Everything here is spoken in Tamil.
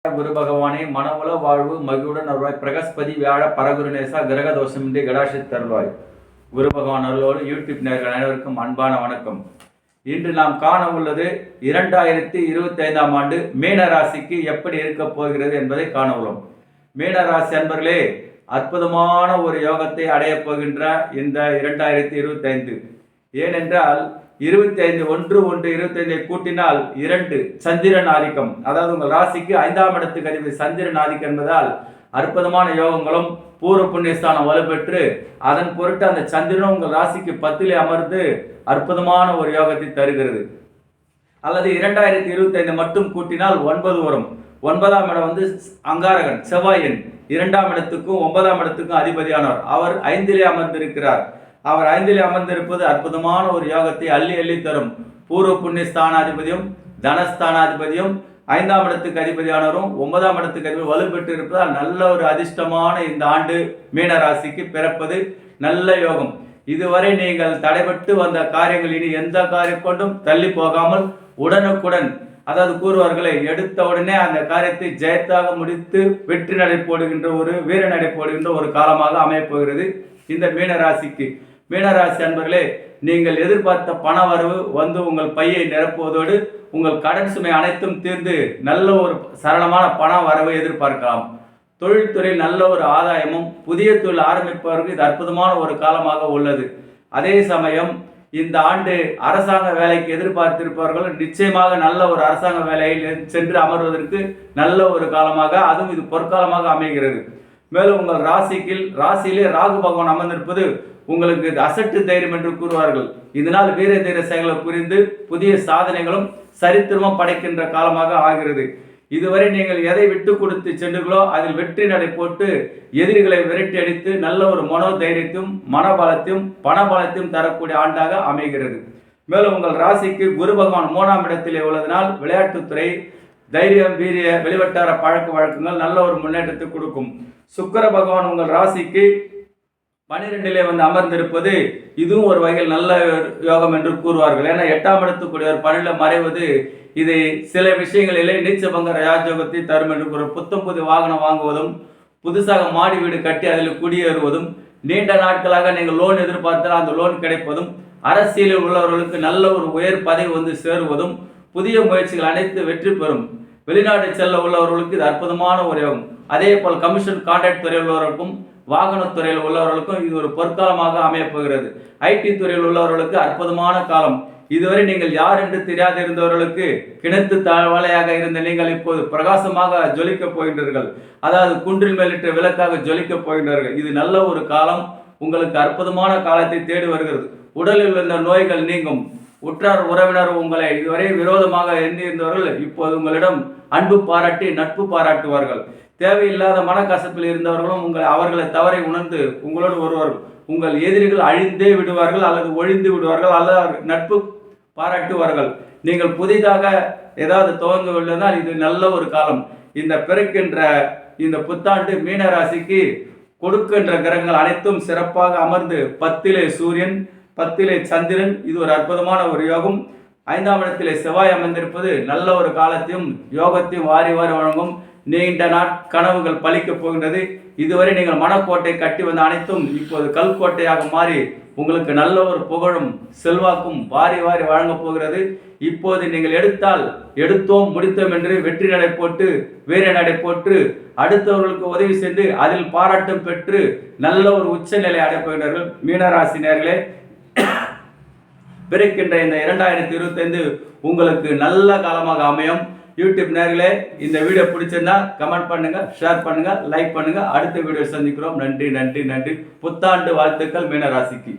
குரு பகவானே மனமுல வாழ்வு மகிழ்வுடன் அருள்வாய். பிரகஸ்பதி வியாழ பரகுருநேசா கிரக தோஷமின்றி கடாசி தருள்வாய். குரு பகவான் அருளோடு யூடியூப் நேயர்கள் அனைவருக்கும் அன்பான வணக்கம். இன்று நாம் காண உள்ளது 2025ஆம் ஆண்டு மீன ராசிக்கு எப்படி இருக்க போகிறது என்பதை காண உள்ளோம். மீன ராசி அன்பர்களே, அற்புதமான ஒரு யோகத்தை அடைய போகின்ற இந்த 2025. ஏனென்றால் 25 கூட்டினால் 2 சந்திரன் ஆதிக்கம், அதாவது உங்கள் ராசிக்கு 5ஆம் இடத்துக்கு அதிபதி சந்திரன் ஆதிக்கம் என்பதால் அற்புதமான யோகங்களும் பூர்வ புண்ணியஸ்தானம் வலுப்பெற்று அதன் பொருட்டு அந்த சந்திரனும் உங்கள் ராசிக்கு 10ல் அமர்ந்து அற்புதமான ஒரு யோகத்தை தருகிறது. அல்லது 2025 மட்டும் கூட்டினால் 9 வரும். 9ஆம் இடம் அங்காரகன் செவ்வாயின் 2ஆம் இடத்துக்கும் 9ஆம் இடத்துக்கும் அதிபதியானவர். அவர் 5லே அமர்ந்திருக்கிறார். அவர் 5லே அமர்ந்திருப்பது அற்புதமான ஒரு யோகத்தை அள்ளி அள்ளி தரும். பூர்வ புண்ணிய ஸ்தானாதிபதியும் தனஸ்தானாதிபதியும் 5ஆம் இடத்துக்கு அதிபதியானவரும் 9ஆம் இடத்துக்கு அதிபதி வலுப்பெற்று இருப்பதால் நல்ல ஒரு அதிர்ஷ்டமான இந்த ஆண்டு மீன ராசிக்கு பிறப்பது நல்ல யோகம். இதுவரை நீங்கள் தடைபட்டு வந்த காரியங்கள் இனி எந்த காரியம் கொண்டும் தள்ளி போகாமல் உடனுக்குடன், அதாவது கூறுவார்களை எடுத்த உடனே அந்த காரியத்தை ஜெயத்தாக முடித்து வெற்றி நடை போடுகின்ற ஒரு வீர நடை போடுகின்ற ஒரு காலமாக அமையப்போகிறது இந்த மீனராசிக்கு. மீனராசி அன்பர்களே, நீங்கள் எதிர்பார்த்த பண வரவு உங்கள் பையை நிரப்புவதோடு உங்கள் கடன் சுமை அனைத்தும் தீர்ந்து நல்ல ஒரு சரளமான பண வரவை எதிர்பார்க்கலாம். தொழில்துறையில் நல்ல ஒரு ஆதாயமும் புதிய தொழில் ஆரம்பிப்பவர்கள் இது அற்புதமான ஒரு காலமாக உள்ளது. அதே சமயம் இந்த ஆண்டு அரசாங்க வேலைக்கு எதிர்பார்த்திருப்பவர்கள் நிச்சயமாக நல்ல ஒரு அரசாங்க வேலையில் சென்று அமர்வதற்கு நல்ல ஒரு காலமாக, அதுவும் இது பொற்காலமாக அமைகிறது. மேலும் உங்கள் ராசியிலே ராகு பகவான் அமர்ந்திருப்பது உங்களுக்கு அசட்டு தைரியம் என்று கூறுவார்கள். இதனால் வீர தீர செயல்களை புரிந்து புதிய சாதனைகளும் சரித்திரமும் படைக்கின்ற காலமாக ஆகிறது. இதுவரை நீங்கள் எதை விட்டு கொடுத்து சென்றீர்களோ அதில் வெற்றி நடை போட்டு எதிரிகளை விரட்டி அடித்து நல்ல ஒரு மனோதைரியத்தையும் மனபலத்தையும் பணபலத்தையும் தரக்கூடிய ஆண்டாக அமைகிறது. மேலும் உங்கள் ராசிக்கு குரு பகவான் 3ஆம் இடத்திலே உள்ளதனால் விளையாட்டுத்துறை, தைரியம், வீரிய, வெளிவட்டார பழக்க வழக்கங்கள் நல்ல ஒரு முன்னேற்றத்தை கொடுக்கும். சுக்கிர பகவான் உங்கள் ராசிக்கு 12லே அமர்ந்திருப்பது இதுவும் ஒரு வகையில் நல்ல யோகம் என்று கூறுவார்கள். ஏன்னா 8ஆம் இடத்துக்குரியவர் 12ல் மறைவது இது சில விஷயங்களிலே நீச்சபங்க ராஜயோகத்தை தரும் என்று கூறும். புத்தம் புது வாகனம் வாங்குவதும், புதுசாக மாடி வீடு கட்டி அதில் குடியேறுவதும், நீண்ட நாட்களாக நீங்கள் லோன் எதிர்பார்த்தால் அந்த லோன் கிடைப்பதும், அரசியலில் உள்ளவர்களுக்கு நல்ல ஒரு உயர் பதவி சேருவதும், புதிய முயற்சிகள் அனைத்து வெற்றி பெறும். வெளிநாடு செல்ல உள்ளவர்களுக்கு இது அற்புதமான ஒரு யோகம். அதே போல் கமிஷன் கான்ட்ராக்ட் துறையில் உள்ளவர்களுக்கும் வாகனத்துறையில் உள்ளவர்களுக்கும் இது ஒரு பொற்காலமாக அமையப்போகிறது. ஐடி துறையில் உள்ளவர்களுக்கு அற்புதமான காலம். இதுவரை நீங்கள் யார் என்று தெரியாது இருந்தவர்களுக்கு கிணத்து தவளையாக இருந்த நீங்கள் இப்போது பிரகாசமாக ஜொலிக்கப் போகின்றீர்கள். அதாவது குன்றில் மேலிட்ட விளக்காக ஜொலிக்கப் போகின்றார்கள். இது நல்ல ஒரு காலம், உங்களுக்கு அற்புதமான காலத்தை தேடி வருகிறது. உடலில் இருந்த நோய்கள் நீங்கும். உற்றார் உறவினர் உங்களை இதுவரை விரோதமாக எண்ணியிருந்தவர்கள் இப்போது உங்களிடம் அன்பு பாராட்டி நட்பு பாராட்டுவார்கள். தேவையில்லாத மனக்கசப்பில் இருந்தவர்களும் அவர்களை தவறை உணர்ந்து உங்களோடு வருவார்கள். உங்கள் எதிரிகள் அழிந்தே விடுவார்கள் அல்லது ஒழிந்து விடுவார்கள் அல்லது நட்பு பாராட்டுவார்கள். நீங்கள் புதிதாக ஏதாவது துவங்க உள்ளதால் இது நல்ல ஒரு காலம். இந்த பிறக்கின்ற இந்த புத்தாண்டு மீனராசிக்கு கொடுக்கின்ற கிரகங்கள் அனைத்தும் சிறப்பாக அமர்ந்து 10லே சூரியன், 10லே சந்திரன், இது ஒரு அற்புதமான ஒரு யோகம். 5ஆம் இடத்திலே செவ்வாய் அமர்ந்திருப்பது நல்ல ஒரு காலத்தையும் யோகத்தையும் வாரி வாரி வழங்கும். நீண்ட கனவுகள் பலிக்கப் போகின்றது. இதுவரை நீங்கள் மனக்கோட்டை கட்டி வந்த அனைத்தும் இப்போது கல்கோட்டையாக மாறி உங்களுக்கு நல்ல ஒரு புகழும் செல்வாக்கும் வாரி வாரி வழங்கப் போகிறது. இப்போது நீங்கள் எடுத்தோம் முடித்தோம் என்று வெற்றி நடை போட்டு வீர நடை போட்டு அடுத்தவர்களுக்கு உதவி செய்து அதில் பாராட்டம் பெற்று நல்ல ஒரு உச்ச நிலை அடைப்போகிறார்கள். மீனராசினியர்களே, பிறக்கின்ற இந்த 2025 உங்களுக்கு நல்ல காலமாக அமையும். யூடியூப் நேயர்களே, இந்த வீடியோ பிடிச்சிருந்தா கமெண்ட் பண்ணுங்க, ஷேர் பண்ணுங்க, லைக் பண்ணுங்க. அடுத்த வீடியோ சந்திக்கிறோம். நன்றி நன்றி நன்றி. புத்தாண்டு வாழ்த்துக்கள் மீனராசிக்கு.